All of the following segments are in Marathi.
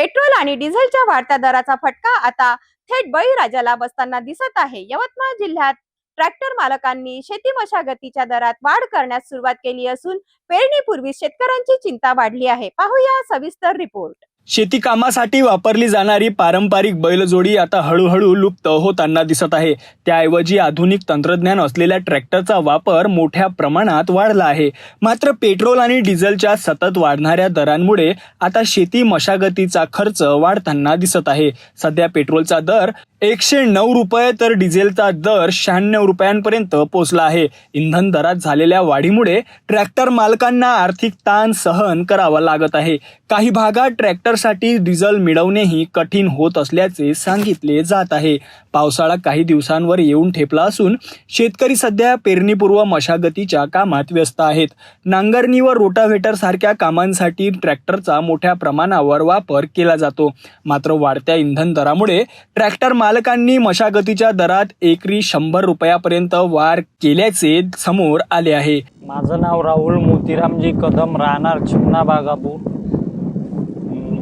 पेट्रोल आणि डिझेलच्या वाढत्या दराचा फटका आता थेट बळीराजाला बसताना दिसत आहे। यवतमाळ जिल्ह्यात ट्रॅक्टर मालकांनी शेती मशागतीच्या दरात वाढ करण्यास सुरुवात केली असून पेरणीपूर्वी शेतकऱ्यांची चिंता वाढली आहे। पाहूया सविस्तर रिपोर्ट। शेती कामासाठी वापरली जाणारी पारंपरिक बैलजोडी आता हळूहळू लुप्त होताना दिसत आहे। त्याऐवजी आधुनिक तंत्रज्ञान असलेल्या ट्रॅक्टरचा वापर मोठ्या प्रमाणात वाढला आहे। मात्र पेट्रोल आणि डिझेलच्या सतत वाढणाऱ्या दरांमुळे आता शेती मशागतीचा खर्च वाढताना दिसत आहे। सध्या पेट्रोलचा दर 109 रुपये तर डिझेलचा दर 96 रुपयांपर्यंत पोहोचला आहे। इंधन दरात झालेल्या वाढीमुळे ट्रॅक्टर मालकांना आर्थिक ताण सहन करावा लागत आहे। काही भागात ट्रॅक्टरसाठी डिझेल मिळवणेही कठीण होत असल्याचे सांगितले जात आहे। पावसाळा काही दिवसांवर येऊन ठेपला असून शेतकरी सध्या पेरणीपूर्व मशागतीच्या कामात व्यस्त आहेत। नांगरणी व रोटाव्हेटर सारख्या कामांसाठी ट्रॅक्टरचा मोठ्या प्रमाणावर वापर केला जातो। मात्र वाढत्या इंधन दरामुळे ट्रॅक्टर मालकांनी मशागतीच्या दरात एकरी 100 रुपयापर्यंत वाढ केल्याचे समोर आले आहे। माझं नाव राहुल मोतीरामजी कदम, राहणार चिमणा बागापूर।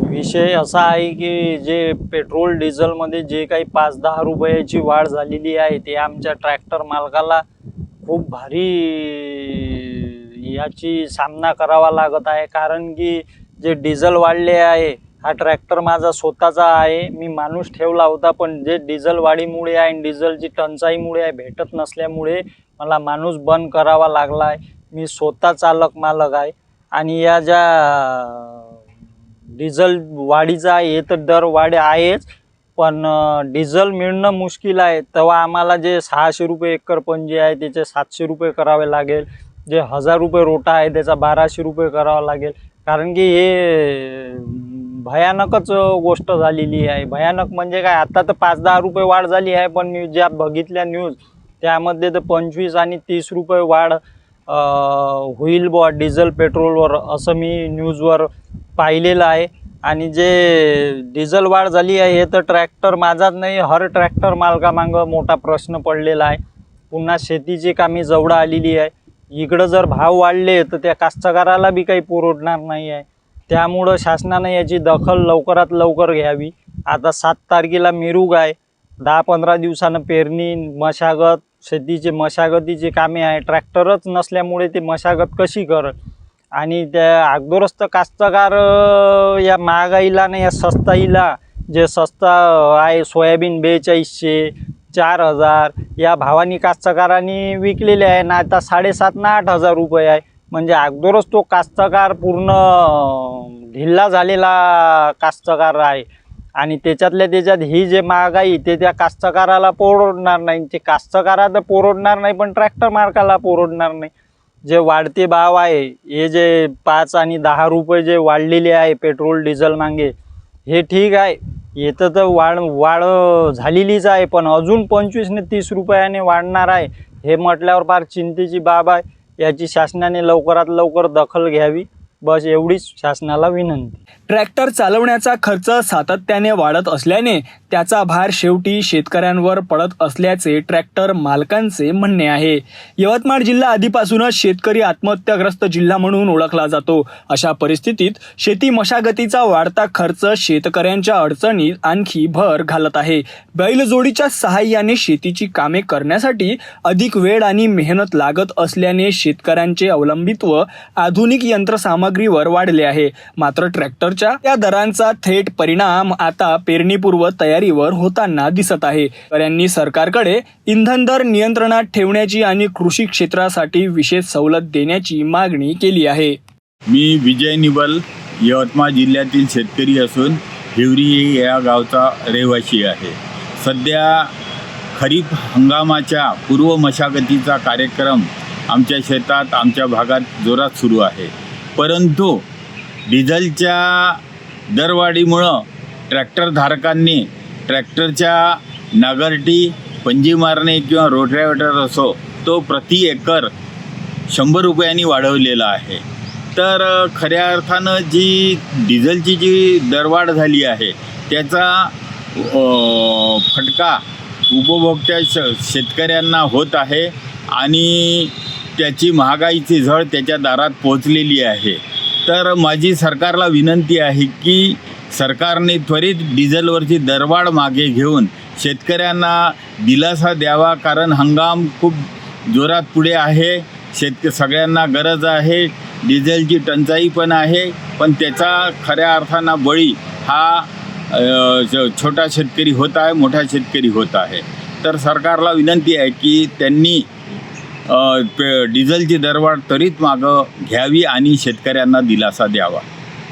विषय असा आहे की जे पेट्रोल डिझेलमध्ये जे काही 5-10 रुपयाची वाढ झालेली आहे ते आमच्या ट्रॅक्टर मालकाला खूप भारी याची सामना करावा लागत आहे। कारण की जे डिझेल वाढले आहे, हा ट्रॅक्टर माझा स्वतःचा आहे, मी माणूस ठेवला होता, पण जे डिझेल वाढीमुळे आहे, डिझेलची टंचाईमुळे आहे, भेटत नसल्यामुळे मला माणूस बंद करावा लागला आहे। मी स्वतः चालक मालक आहे आणि या ज्या डिझेल वाढीचा हे तर दर वाढ आहेच, पण डिझेल मिळणं मुश्किल आहे। तेव्हा आम्हाला जे 600 रुपये एकर पंजी आहे त्याचे 700 रुपये करावे लागेल, जे 1000 रुपये रोटा आहे त्याचा 1200 रुपये करावा लागेल। कारण की हे भयानकच गोष्ट झालेली आहे। भयानक म्हणजे काय, आता तर 5-10 रुपये वाढ झाली आहे, पण मी ज्या बघितल्या न्यूज त्यामध्ये तर 25 आणि 30 रुपये वाढ होईल बुवा डिझेल पेट्रोलवर, असं मी न्यूजवर पाहिलेलं आहे। आणि जे डिझेल वाढ झाली आहे हे तर ट्रॅक्टर माझाच नाही, हर ट्रॅक्टर मालकामागं मोठा प्रश्न पडलेला आहे। पुन्हा शेतीची कामी जवळ आलेली आहे, इकडं जर भाव वाढले तर त्या कास्तकाराला बी काही परवडणार नाही आहे। त्यामुळं शासनाने याची दखल लवकरात लवकर घ्यावी। आता 7 तारखेला मिरूग आहे, 10-15 दिवसानं पेरणी, मशागत, शेतीचे मशागतीचे कामे आहे। ट्रॅक्टरच नसल्यामुळे ते मशागत कशी करत, आणि त्या अगोदरच तर कास्तकार या महागाईला नाही, या स्वस्ताईला, जे स्वस्ता आहे सोयाबीन 4200, 4000 या भावानी कास्तकारांनी विकलेले आहे ना, आता 7,500 ना 8,000 रुपये आहे। म्हणजे अगोदरच तो कास्तकार पूर्ण ढिल्ला झालेला कास्तकार आहे। आणि त्याच्यातल्या त्याच्यात ही जे महागाई ते त्या कास्तकाराला परवडणार नाही, ते कास्तकाराला परवडणार नाही, पण ट्रॅक्टर मालकाला परवडणार नाही। जे वाढते भाव आहे, हे जे 5 आणि 10 रुपये जे वाढलेले आहे पेट्रोल डिझेल मागे, हे ठीक आहे, येतं तर वाढ झालेलीच आहे, पण अजून 25 ने 30 रुपयाने वाढणार आहे, हे म्हटल्यावर फार चिंतेची बाब आहे। याची शासनाने लवकरात लवकर दखल घ्यावी, बस एवढीच शासनाला विनंती। ट्रॅक्टर चालवण्याचा खर्च सातत्याने वाढत असल्याने त्याचा भार शेवटी शेतकऱ्यांवर पडत असल्याचे ट्रॅक्टर मालकांचे म्हणणे आहे। यवतमाळ जिल्हा आधीपासूनच शेतकरी आत्महत्याग्रस्त जिल्हा म्हणून ओळखला जातो। अशा परिस्थितीत शेती मशागतीचा वाढता खर्च शेतकऱ्यांच्या अडचणीत आणखी भर घालत आहे। बैलजोडीच्या सहाय्याने शेतीची कामे करण्यासाठी अधिक वेळ आणि मेहनत लागत असल्याने शेतकऱ्यांचे अवलंबित्व आधुनिक यंत्रसामग्रीवर वाढले आहे। मात्र ट्रॅक्टरच्या त्या दरांचा थेट परिणाम आता पेरणीपूर्व तयारीवर होताना दिसत आहे। शेतकऱ्यांनी सरकारकडे इंधन दर नियंत्रणात ठेवण्याची आणि कृषी क्षेत्रासाठी विशेष सवलत देण्याची मागणी केली आहे। मी विजय निबल, यवतमाळ जिल्ह्यातील शेतकरी असून हिवरी या गावचा रहिवासी आहे। सध्या खरीप हंगामाच्या पूर्व मशागतीचा कार्यक्रम आमच्या शेतात, आमच्या भागात जोरात सुरू आहे, परंतु डिझेलच्या दरवाढीमुळं ट्रॅक्टरधारकांनी ट्रॅक्टरच्या नांगरटी, पंजी मारणे किंवा रोटाव्हेटर असो, तो प्रति एकर 100 रुपयांनी वाढवलेला आहे। तर खऱ्या अर्थानं जी डिझेलची जी दरवाढ झाली आहे त्याचा फटका उपभोक्त्या शेतकऱ्यांना होत आहे आणि त्याची महागाईची झळ त्याच्या दारात पोहोचलेली आहे। तर माझी सरकारला विनंती आहे की सरकारने त्वरित डिझेलवरची दरवाढ मागे घेऊन शेतकऱ्यांना दिलासा द्यावा, कारण हंगाम खूप जोरात पुढे आहे. सगळ्यांना गरज आहे. डिझेलची टंचाई पण आहे, पण त्याचा खऱ्या अर्थानं बळी हा छोटा शेतकरी होत आहे, मोठा शेतकरी होत आहे. तर सरकारला विनंती आहे की त्यांनी डिझेलची दरवाढ त्वरित मागं घ्यावी आणि शेतकऱ्यांना दिलासा द्यावा.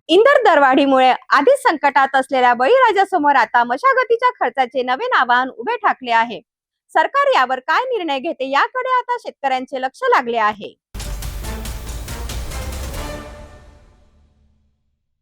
इंधन दरवाढीमुळे आधीच संकटात असलेल्या बळीराजासमोर आता मशागतीच्या खर्चाचे नवीन आव्हान उभे ठाकले आहे. सरकार यावर काय निर्णय घेते याकडे आता शेतकऱ्यांचे लक्ष लागले आहे.